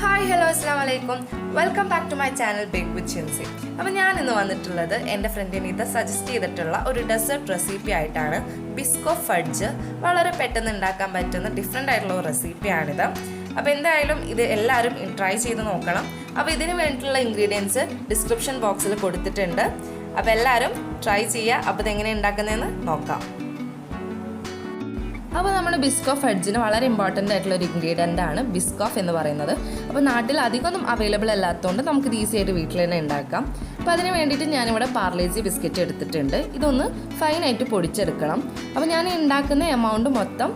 Hi hello അസ്സലാമു അലൈക്കും welcome back to my channel back with Shincy. അപ്പോൾ ഞാൻ ഇന്ന് വന്നിട്ടുള്ളത് എൻ്റെ ഫ്രണ്ട് അനീത സജസ്റ്റ് ചെയ്തിട്ടുള്ള ഒരു ഡെസേർട്ട് റെസിപ്പി ആയിട്ടാണ്. ബിസ്കോഫ് ഫഡ്ജ് വളരെ പെട്ടെന്ന് ഉണ്ടാക്കാൻ പറ്റുന്ന ഡിഫറെൻ്റ് ആയിട്ടുള്ള ഒരു റെസിപ്പിയാണിത്. അപ്പോൾ എന്തായാലും ഇത് എല്ലാവരും ട്രൈ ചെയ്ത് നോക്കണം. അപ്പോൾ ഇതിന് വേണ്ടിയിട്ടുള്ള ഇൻഗ്രീഡിയൻസ് ഡിസ്ക്രിപ്ഷൻ ബോക്സിൽ കൊടുത്തിട്ടുണ്ട്. അപ്പോൾ എല്ലാവരും ട്രൈ ചെയ്യുക. അപ്പോൾ ഇതെങ്ങനെ ഉണ്ടാക്കുന്നതെന്ന് നോക്കാം. അപ്പോൾ നമ്മുടെ ബിസ്കോഫ് ഫഡ്ജിന് വളരെ ഇമ്പോർട്ടൻ്റ് ആയിട്ടുള്ള ഒരു ഇൻഗ്രീഡിയൻ്റ് ആണ് ബിസ്കോഫ് എന്ന് പറയുന്നത്. അപ്പോൾ നാട്ടിൽ അധികമൊന്നും അവൈലബിൾ അല്ലാത്തതുകൊണ്ട് നമുക്കിത് ഈസി ആയിട്ട് വീട്ടിൽ തന്നെ ഉണ്ടാക്കാം. അപ്പോൾ അതിന് വേണ്ടിയിട്ട് ഞാനിവിടെ പാർലേജി ബിസ്ക്കറ്റ് എടുത്തിട്ടുണ്ട്. ഇതൊന്ന് ഫൈനായിട്ട് പൊടിച്ചെടുക്കണം. അപ്പോൾ ഞാൻ ഉണ്ടാക്കുന്ന എമൗണ്ട് മൊത്തം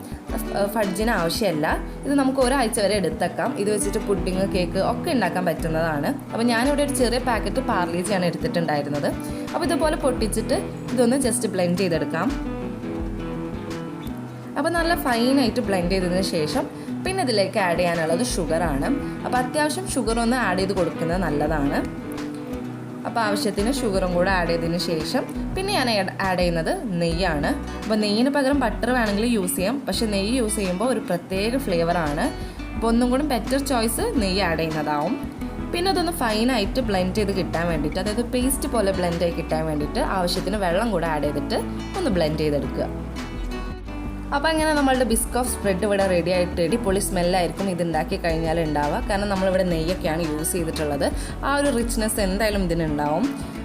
ഫഡ്ജിന് ആവശ്യമല്ല. ഇത് നമുക്ക് ഒരാഴ്ച വരെ എടുത്തേക്കാം. ഇത് വെച്ചിട്ട് പുഡിങ്, കേക്ക് ഒക്കെ ഉണ്ടാക്കാൻ പറ്റുന്നതാണ്. അപ്പോൾ ഞാനിവിടെ ഒരു ചെറിയ പാക്കറ്റ് പാർലേജിയാണ് എടുത്തിട്ടുണ്ടായിരുന്നത്. അപ്പോൾ ഇതുപോലെ പൊട്ടിച്ചിട്ട് ഇതൊന്ന് ജസ്റ്റ് ബ്ലെൻഡ് ചെയ്തെടുക്കാം. അപ്പോൾ നല്ല ഫൈനായിട്ട് ബ്ലെൻഡ് ചെയ്തതിന് ശേഷം പിന്നെ ഇതിലേക്ക് ആഡ് ചെയ്യാനുള്ളത് ഷുഗറാണ്. അപ്പോൾ അത്യാവശ്യം ഷുഗർ ഒന്ന് ആഡ് ചെയ്ത് കൊടുക്കുന്നത് നല്ലതാണ്. അപ്പോൾ ആവശ്യത്തിന് ഷുഗറും കൂടെ ആഡ് ചെയ്തതിന് ശേഷം പിന്നെ ഞാൻ ആഡ് ചെയ്യുന്നത് നെയ്യാണ്. അപ്പോൾ നെയ്യിന് പകരം ബട്ടർ വേണമെങ്കിൽ യൂസ് ചെയ്യാം. പക്ഷേ നെയ്യ് യൂസ് ചെയ്യുമ്പോൾ ഒരു പ്രത്യേക ഫ്ലേവറാണ്. അപ്പോൾ ഒന്നും കൂടി ബെറ്റർ ചോയ്സ് നെയ്യ് ആഡ് ചെയ്യുന്നതാവും. പിന്നെ അതൊന്ന് ഫൈനായിട്ട് ബ്ലെൻഡ് ചെയ്ത് കിട്ടാൻ വേണ്ടിയിട്ട്, അതായത് പേസ്റ്റ് പോലെ ബ്ലെൻഡ് ആയി കിട്ടാൻ വേണ്ടിയിട്ട് ആവശ്യത്തിന് വെള്ളം കൂടെ ആഡ് ചെയ്തിട്ട് ഒന്ന് ബ്ലെൻഡ് ചെയ്തെടുക്കുക. അപ്പോൾ അങ്ങനെ നമ്മളുടെ ബിസ്കോഫ് സ്പ്രെഡ് ഇവിടെ റെഡി ആയിട്ട് അടിപൊളി സ്മെല്ലായിരിക്കും ഇത് ഉണ്ടാക്കി കഴിഞ്ഞാൽ ഉണ്ടാവുക. കാരണം നമ്മളിവിടെ നെയ്യൊക്കെയാണ് യൂസ് ചെയ്തിട്ടുള്ളത്. ആ ഒരു റിച്ച്നെസ് എന്തായാലും ഇതിനുണ്ടാവും.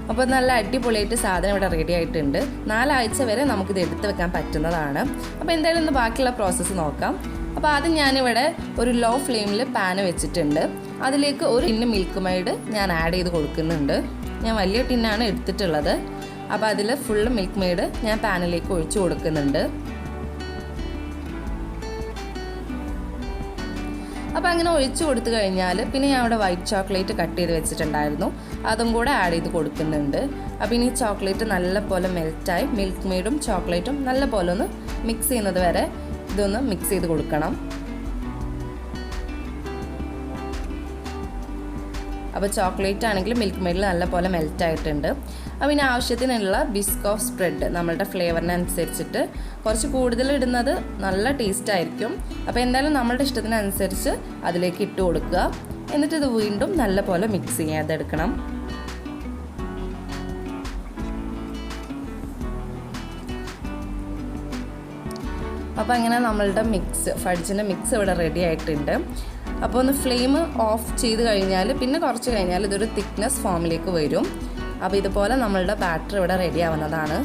അപ്പോൾ നല്ല അടിപൊളിയായിട്ട് സാധനം ഇവിടെ റെഡി ആയിട്ടുണ്ട്. 4 ആഴ്ച വരെ നമുക്കിത് എടുത്ത് വെക്കാൻ പറ്റുന്നതാണ്. അപ്പോൾ എന്തായാലും ഇന്ന് ബാക്കിയുള്ള പ്രോസസ്സ് നോക്കാം. അപ്പോൾ ആദ്യം ഞാനിവിടെ ഒരു ലോ ഫ്ലെയിമിൽ പാന് വെച്ചിട്ടുണ്ട്. അതിലേക്ക് ഒരു ടിന്ന് മിൽക്ക്മെയ്ഡ് ഞാൻ ആഡ് ചെയ്ത് കൊടുക്കുന്നുണ്ട്. ഞാൻ വലിയ ടിന്നാണ് എടുത്തിട്ടുള്ളത്. അപ്പോൾ അതിൽ ഫുള്ള് മിൽക്ക്മെയ്ഡ് ഞാൻ പാനിലേക്ക് ഒഴിച്ചു കൊടുക്കുന്നുണ്ട്. അപ്പോൾ അങ്ങനെ ഒഴിച്ചു കൊടുത്തു കഴിഞ്ഞാൽ പിന്നെ ഞാൻ അവിടെ വൈറ്റ് ചോക്ലേറ്റ് കട്ട് ചെയ്ത് വെച്ചിട്ടുണ്ടായിരുന്നു. അതും കൂടെ ആഡ് ചെയ്ത് കൊടുക്കുന്നുണ്ട്. അപ്പോൾ ഇനി ചോക്ലേറ്റ് നല്ലപോലെ മെൽറ്റായി മിൽക്ക് മെയ്ഡും ചോക്ലേറ്റും നല്ലപോലെ ഒന്ന് മിക്സ് ചെയ്യുന്നത് വരെ ഇതൊന്ന് മിക്സ് ചെയ്ത് കൊടുക്കണം. അപ്പോൾ ചോക്ലേറ്റ് ആണെങ്കിൽ മിൽക്ക് മെയ്ഡിൽ നല്ലപോലെ മെൽറ്റായിട്ടുണ്ട്. അപ്പോൾ ഇനി ആവശ്യത്തിനുള്ള ബിസ്കോഫ് സ്പ്രെഡ് നമ്മളുടെ ഫ്ലേവറിനനുസരിച്ചിട്ട് കുറച്ച് കൂടുതൽ ഇടുന്നത് നല്ല ടേസ്റ്റ് ആയിരിക്കും. അപ്പോൾ എന്തായാലും നമ്മളുടെ ഇഷ്ടത്തിനനുസരിച്ച് അതിലേക്ക് ഇട്ട് കൊടുക്കുക. എന്നിട്ട് ഇത് വീണ്ടും നല്ലപോലെ മിക്സ് ചെയ്യാതെടുക്കണം. അപ്പോൾ അങ്ങനെ നമ്മളുടെ ഫഡ്ജിൻ്റെ മിക്സ് ഇവിടെ റെഡി ആയിട്ടുണ്ട്. അപ്പോൾ ഒന്ന് ഫ്ലെയിം ഓഫ് ചെയ്ത് കഴിഞ്ഞാൽ പിന്നെ കുറച്ച് കഴിഞ്ഞാൽ ഇതൊരു തിക്നെസ് ഫോമിലേക്ക് വരും. അപ്പോൾ ഇതുപോലെ നമ്മളുടെ ബാറ്റർ ഇവിടെ റെഡി ആവുന്നതാണ്.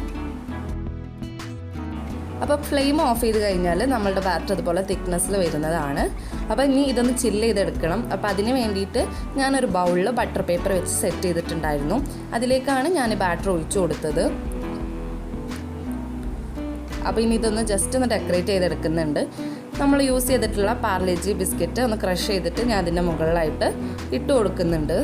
അപ്പോൾ ഫ്ലെയിം ഓഫ് ചെയ്ത് കഴിഞ്ഞാൽ നമ്മളുടെ ബാറ്റർ ഇതുപോലെ തിക്നെസ്സിൽ വരുന്നതാണ്. അപ്പോൾ ഇനി ഇതൊന്ന് ചില്ല് ചെയ്തെടുക്കണം. അപ്പോൾ അതിന് വേണ്ടിയിട്ട് ഞാനൊരു ബൗളിൽ ബട്ടർ പേപ്പർ വെച്ച് സെറ്റ് ചെയ്തിട്ടുണ്ടായിരുന്നു. അതിലേക്കാണ് ഞാൻ ബാറ്റർ ഒഴിച്ചു കൊടുത്തത്. അപ്പോൾ ഇനി ഇതൊന്ന് ജസ്റ്റ് ഒന്ന് ഡെക്കറേറ്റ് ചെയ്തെടുക്കുന്നുണ്ട്. നമ്മൾ യൂസ് ചെയ്തിട്ടുള്ള പാർലേജി ബിസ്ക്കറ്റ് ഒന്ന് ക്രഷ് ചെയ്തിട്ട് ഞാൻ അതിൻ്റെ മുകളിലായിട്ട് ഇട്ട് കൊടുക്കുന്നുണ്ട്.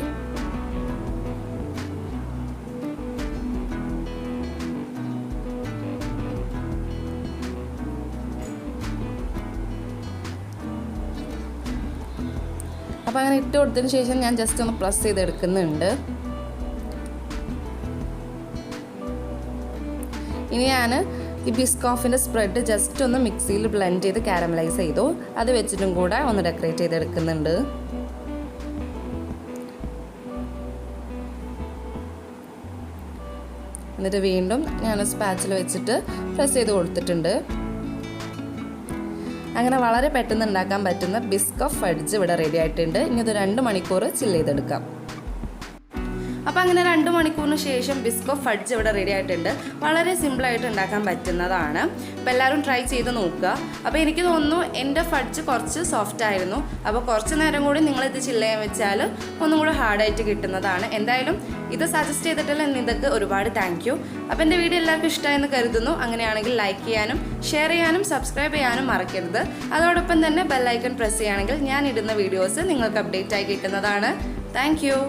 അപ്പോൾ അങ്ങനെ ഇട്ട് കൊടുത്തതിന് ശേഷം ഞാൻ ജസ്റ്റ് ഒന്ന് പ്രസ് ചെയ്തെടുക്കുന്നുണ്ട്. ഇനി ഞാൻ ഈ ബിസ്കോഫിൻ്റെ സ്പ്രെഡ് ജസ്റ്റ് ഒന്ന് മിക്സിയിൽ ബ്ലെൻഡ് ചെയ്ത് കാരമലൈസ് ചെയ്തു. അത് വെച്ചിട്ടും കൂടെ ഒന്ന് ഡെക്കറേറ്റ് ചെയ്തെടുക്കുന്നുണ്ട്. എന്നിട്ട് വീണ്ടും ഞാൻ സ്പാച്ചിൽ വെച്ചിട്ട് പ്രസ് ചെയ്ത് കൊടുത്തിട്ടുണ്ട്. അങ്ങനെ വളരെ പെട്ടെന്ന് ഉണ്ടാക്കാൻ പറ്റുന്ന ബിസ്കോഫ് ഫഡ്ജ് ഇവിടെ റെഡി ആയിട്ടുണ്ട്. ഇനി ഇത് 2 മണിക്കൂർ ചില്ല് ചെയ്തെടുക്കാം. അപ്പോൾ അങ്ങനെ 2 മണിക്കൂറിന് ശേഷം ബിസ്കോഫ് ഫഡ്ജ് ഇവിടെ റെഡി ആയിട്ടുണ്ട്. വളരെ സിമ്പിളായിട്ട് ഉണ്ടാക്കാൻ പറ്റുന്നതാണ്. അപ്പോൾ എല്ലാവരും ട്രൈ ചെയ്ത് നോക്കുക. അപ്പോൾ എനിക്ക് തോന്നുന്നു എൻ്റെ ഫഡ്ജ് കുറച്ച് സോഫ്റ്റ് ആയിരുന്നു. അപ്പോൾ കുറച്ച് നേരം കൂടി നിങ്ങളിത് ചില്ല് ചെയ്യാൻ വെച്ചാൽ ഒന്നും കൂടി ഹാർഡായിട്ട് കിട്ടുന്നതാണ്. എന്തായാലും ഇത് സജസ്റ്റ് ചെയ്തിട്ടുള്ള ഇതൊക്കെ ഒരുപാട് താങ്ക് യു. അപ്പോൾ എൻ്റെ വീഡിയോ എല്ലാവർക്കും ഇഷ്ടമായെന്ന് കരുതുന്നു. അങ്ങനെയാണെങ്കിൽ ലൈക്ക് ചെയ്യാനും ഷെയർ ചെയ്യാനും സബ്സ്ക്രൈബ് ചെയ്യാനും മറക്കരുത്. അതോടൊപ്പം തന്നെ ബെൽ ഐക്കൺ പ്രസ് ചെയ്യുകയാണെങ്കിൽ ഞാൻ ഇടുന്ന വീഡിയോസ് നിങ്ങൾക്ക് അപ്ഡേറ്റ് ആയി കിട്ടുന്നതാണ്. Thank you.